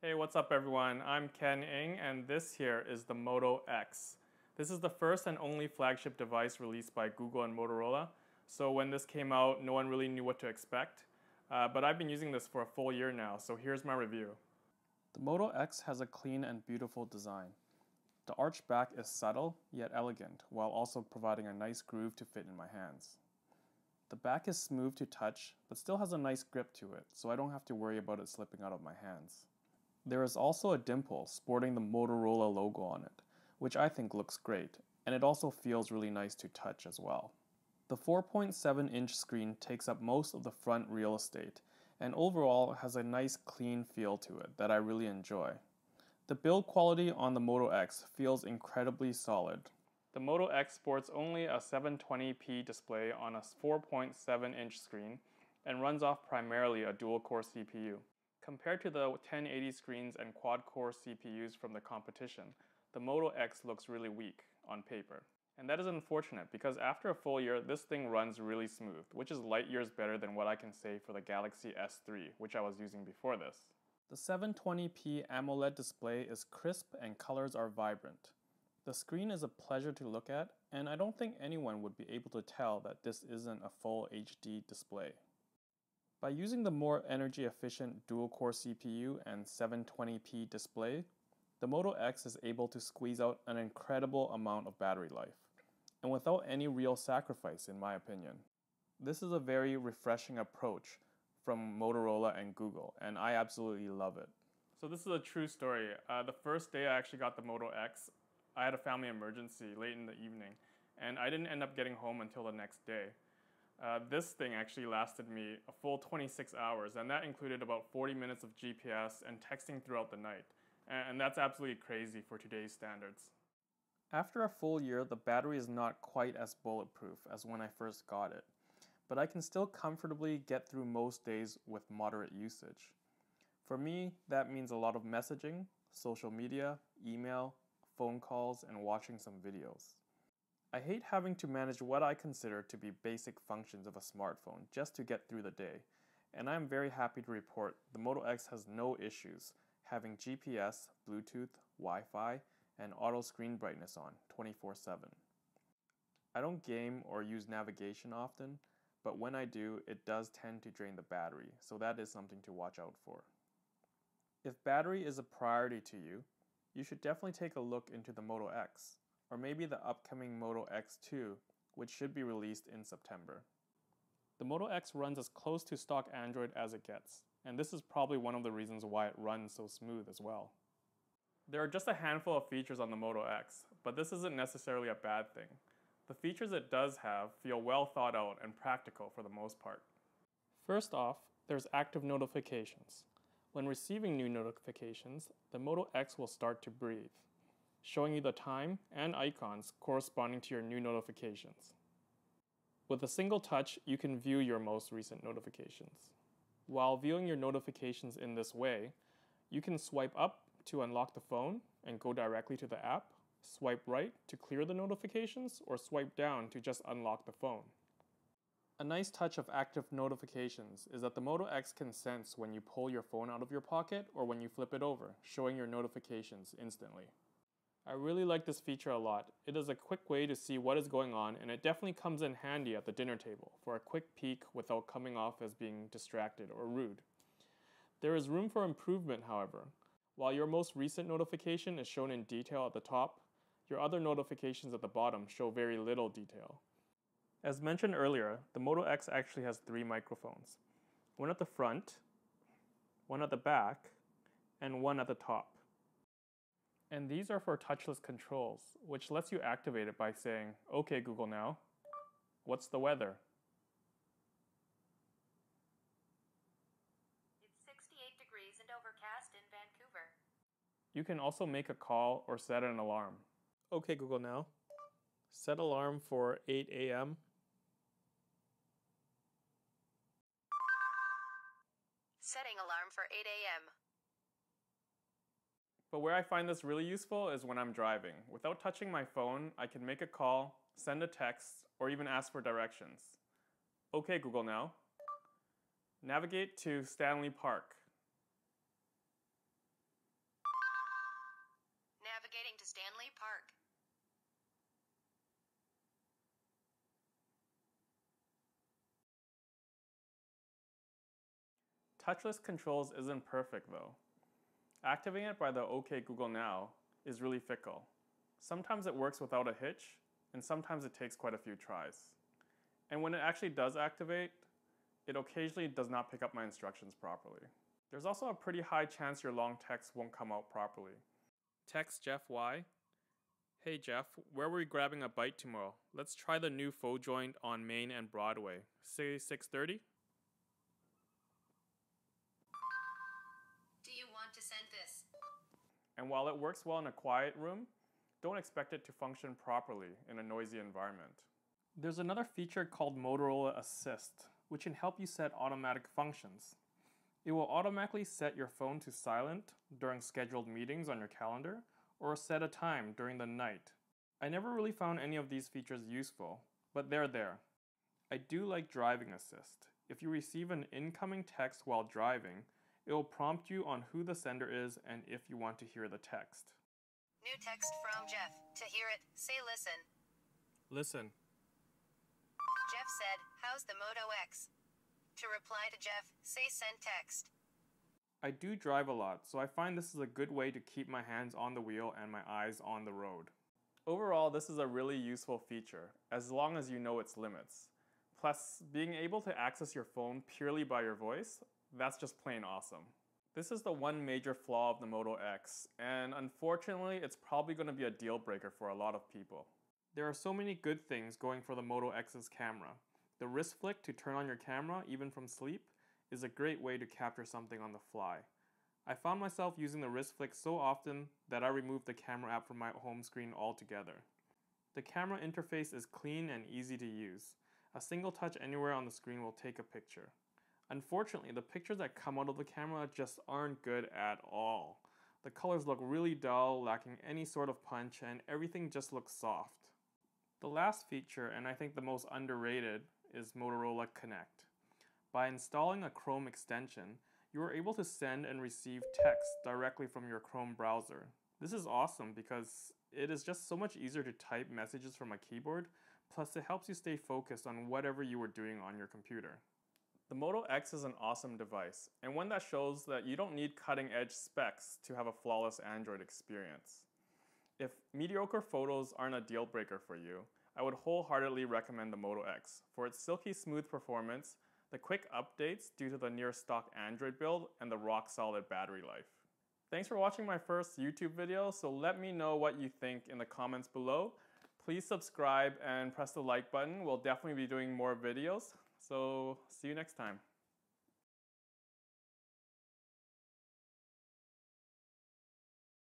Hey, what's up everyone? I'm Ken Ng and this here is the Moto X. This is the first and only flagship device released by Google and Motorola. So when this came out, no one really knew what to expect. But I've been using this for a full year now, so here's my review. The Moto X has a clean and beautiful design. The arched back is subtle yet elegant, while also providing a nice groove to fit in my hands. The back is smooth to touch, but still has a nice grip to it, so I don't have to worry about it slipping out of my hands. There is also a dimple sporting the Motorola logo on it, which I think looks great, and it also feels really nice to touch as well. The 4.7-inch screen takes up most of the front real estate, and overall has a nice clean feel to it that I really enjoy. The build quality on the Moto X feels incredibly solid. The Moto X sports only a 720p display on a 4.7-inch screen and runs off primarily a dual-core CPU. Compared to the 1080 screens and quad-core CPUs from the competition, the Moto X looks really weak on paper. And that is unfortunate because after a full year, this thing runs really smooth, which is light years better than what I can say for the Galaxy S3, which I was using before this. The 720p AMOLED display is crisp and colors are vibrant. The screen is a pleasure to look at, and I don't think anyone would be able to tell that this isn't a full HD display. By using the more energy-efficient dual-core CPU and 720p display, the Moto X is able to squeeze out an incredible amount of battery life, and without any real sacrifice in my opinion. This is a very refreshing approach from Motorola and Google, and I absolutely love it. So this is a true story. The first day I actually got the Moto X, I had a family emergency late in the evening, and I didn't end up getting home until the next day. This thing actually lasted me a full 26 hours, and that included about 40 minutes of GPS and texting throughout the night. And that's absolutely crazy for today's standards. After a full year, the battery is not quite as bulletproof as when I first got it, but I can still comfortably get through most days with moderate usage. For me, that means a lot of messaging, social media, email, phone calls, and watching some videos. I hate having to manage what I consider to be basic functions of a smartphone just to get through the day, and I am very happy to report the Moto X has no issues having GPS, Bluetooth, Wi-Fi, and auto screen brightness on 24/7. I don't game or use navigation often, but when I do, it does tend to drain the battery, so that is something to watch out for. If battery is a priority to you, you should definitely take a look into the Moto X, or maybe the upcoming Moto X2, which should be released in September. The Moto X runs as close to stock Android as it gets, and this is probably one of the reasons why it runs so smooth as well. There are just a handful of features on the Moto X, but this isn't necessarily a bad thing. The features it does have feel well thought out and practical for the most part. First off, there's active notifications. When receiving new notifications, the Moto X will start to breathe, showing you the time and icons corresponding to your new notifications. With a single touch, you can view your most recent notifications. While viewing your notifications in this way, you can swipe up to unlock the phone and go directly to the app, swipe right to clear the notifications, or swipe down to just unlock the phone. A nice touch of active notifications is that the Moto X can sense when you pull your phone out of your pocket or when you flip it over, showing your notifications instantly. I really like this feature a lot. It is a quick way to see what is going on, and it definitely comes in handy at the dinner table for a quick peek without coming off as being distracted or rude. There is room for improvement, however. While your most recent notification is shown in detail at the top, your other notifications at the bottom show very little detail. As mentioned earlier, the Moto X actually has 3 microphones. One at the front, one at the back, and one at the top. And these are for touchless controls, which lets you activate it by saying, "Okay Google now, what's the weather?" It's 68 degrees and overcast in Vancouver. You can also make a call or set an alarm. "Okay Google now, set alarm for 8 a.m. Setting alarm for 8 a.m. But where I find this really useful is when I'm driving. Without touching my phone, I can make a call, send a text, or even ask for directions. "Okay Google now, navigate to Stanley Park." Touchless controls isn't perfect though. Activating it by the OK Google Now is really fickle. Sometimes it works without a hitch, and sometimes it takes quite a few tries. And when it actually does activate, it occasionally does not pick up my instructions properly. There's also a pretty high chance your long text won't come out properly. Text Jeff Y. Hey Jeff, where are we grabbing a bite tomorrow? Let's try the new pho joint on Main and Broadway. Say 6:30? Do you want to send this? And while it works well in a quiet room, don't expect it to function properly in a noisy environment. There's another feature called Motorola Assist, which can help you set automatic functions. It will automatically set your phone to silent during scheduled meetings on your calendar, or set a time during the night. I never really found any of these features useful, but they're there. I do like Driving Assist. If you receive an incoming text while driving, it will prompt you on who the sender is and if you want to hear the text. New text from Jeff. To hear it, say listen. Listen. Jeff said, how's the Moto X? To reply to Jeff, say send text. I do drive a lot, so I find this is a good way to keep my hands on the wheel and my eyes on the road. Overall, this is a really useful feature, as long as you know its limits. Plus, being able to access your phone purely by your voice, that's just plain awesome. This is the one major flaw of the Moto X, and unfortunately, it's probably going to be a deal breaker for a lot of people. There are so many good things going for the Moto X's camera. The wrist flick to turn on your camera, even from sleep, is a great way to capture something on the fly. I found myself using the wrist flick so often that I removed the camera app from my home screen altogether. The camera interface is clean and easy to use. A single touch anywhere on the screen will take a picture. Unfortunately, the pictures that come out of the camera just aren't good at all. The colors look really dull, lacking any sort of punch, and everything just looks soft. The last feature, and I think the most underrated, is Motorola Connect. By installing a Chrome extension, you are able to send and receive text directly from your Chrome browser. This is awesome because it is just so much easier to type messages from a keyboard, plus it helps you stay focused on whatever you are doing on your computer. The Moto X is an awesome device, and one that shows that you don't need cutting-edge specs to have a flawless Android experience. If mediocre photos aren't a deal breaker for you, I would wholeheartedly recommend the Moto X for its silky smooth performance, the quick updates due to the near stock Android build, and the rock solid battery life. Thanks for watching my first YouTube video, so let me know what you think in the comments below. Please subscribe and press the like button. We'll definitely be doing more videos, so see you next time.